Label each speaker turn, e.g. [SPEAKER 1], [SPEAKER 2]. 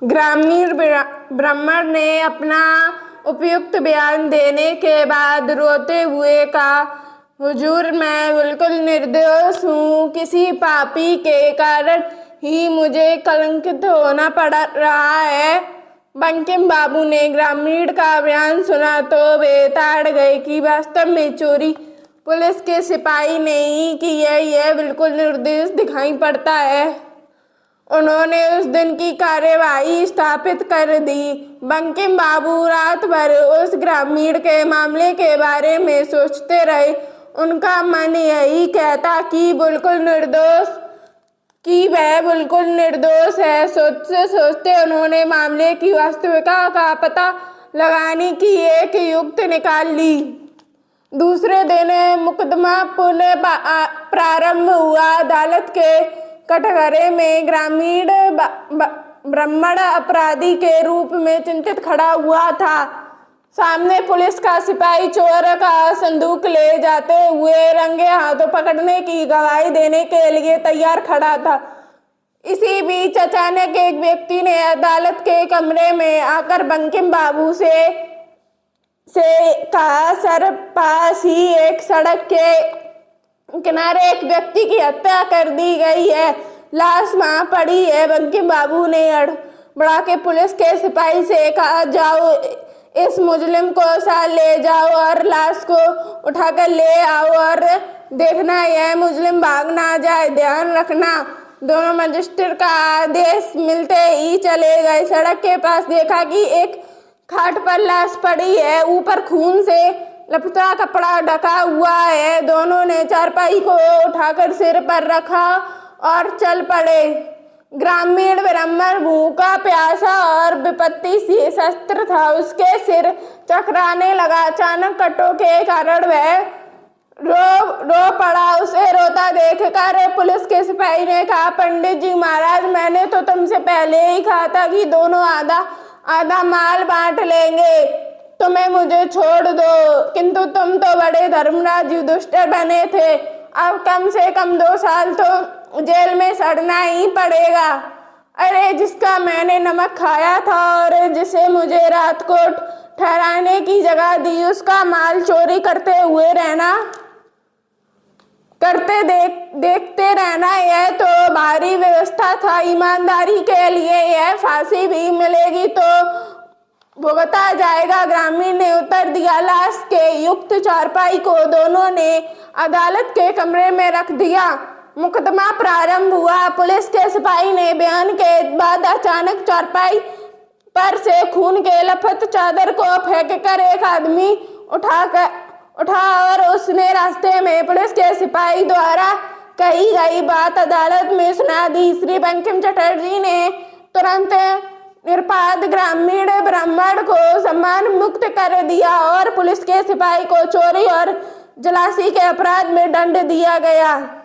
[SPEAKER 1] ग्रामीण ब्राह्मण ने अपना उपयुक्त बयान देने के बाद रोते हुए कहा, हुजूर, मैं बिल्कुल निर्दोष हूँ। किसी पापी के कारण ही मुझे कलंकित होना पड़ रहा है। बंकिम बाबू ने ग्रामीण का बयान सुना तो बेताड़ गए कि वास्तव में चोरी पुलिस के सिपाही ने ही की है। यह बिल्कुल निर्दोष दिखाई पड़ता है। उन्होंने उस दिन की कार्यवाही स्थापित कर दी। बंकिम बाबू रात भर उस ग्रामीण के मामले के बारे में सोचते रहे। उनका मन यही कहता कि वह बिल्कुल निर्दोष है। सोचते सोचते उन्होंने मामले की वास्तविकता का पता लगाने की एक युक्ति निकाल ली। दूसरे दिन मुकदमा पुनः प्रारंभ हुआ। अदालत के कटघरे में ग्रामीण ब्राह्मण अपराधी के रूप में चिंतित खड़ा हुआ था। सामने पुलिस का सिपाही चोर का संदूक ले जाते हुए रंगे हाथों पकड़ने की गवाही देने के लिए तैयार खड़ा था। इसी बीच अचानक एक व्यक्ति ने अदालत के कमरे में आकर बंकिम बाबू से कहा, सर, पास ही एक सड़क के किनारे एक व्यक्ति की हत्या कर दी गई है। लाश वहां पड़ी है। बंकिम बाबू ने बढ़ा के पुलिस के सिपाही से कहा, जाओ, इस मुजरिम को साथ ले जाओ और लाश को उठाकर ले आओ और देखना यह मुजरिम भाग ना जाए, ध्यान रखना। दोनों मजिस्ट्रेट का आदेश मिलते ही चले गए। सड़क के पास देखा कि एक खाट पर लाश पड़ी है। ऊपर खून से लपटा कपड़ा ढका हुआ है। दोनों ने चारपाई को उठाकर सिर पर रखा और चल पड़े। ग्रामीण ब्राह्मण भूखा प्यासा और विपत्ति से शस्त्र था। उसके सिर चकराने लगा। अचानक कटों के कारण वह रो पड़ा। उसे रोता देखकर पुलिस के सिपाही ने कहा, पंडित जी महाराज, मैंने तो तुमसे पहले ही कहा था कि दोनों आधा आधा माल बांट लेंगे। तुम्हें मुझे छोड़ दो, किंतु तुम तो बड़े धर्मराज युधिष्ठिर बने थे। अब कम से कम 2 साल तो जेल में सड़ना ही पड़ेगा। अरे, जिसका मैंने नमक खाया था और जिसे मुझे रात को ठहराने की जगह दी, उसका माल चोरी देखते रहना, यह तो भारी व्यवस्था था। ईमानदारी के लिए यह फांसी भी मिलेगी तो भुगता जाएगा। ग्रामीण ने उत्तर दिया। लाश के युक्त चारपाई को दोनों ने अदालत के कमरे में रख दिया। मुकदमा प्रारंभ हुआ। पुलिस के सिपाही ने बयान के बाद अचानक चारपाई पर से खून के लथपथ चादर को फेंककर एक आदमी उठा और उसने रास्ते में पुलिस के सिपाही द्वारा कही गई बात अदालत में सुना दी। श्री बंकिम चटर्जी ने तुरंत निरपराध ग्रामीण ब्राह्मण को सम्मान मुक्त कर दिया और पुलिस के सिपाही को चोरी और जलासी के अपराध में दंड दिया गया।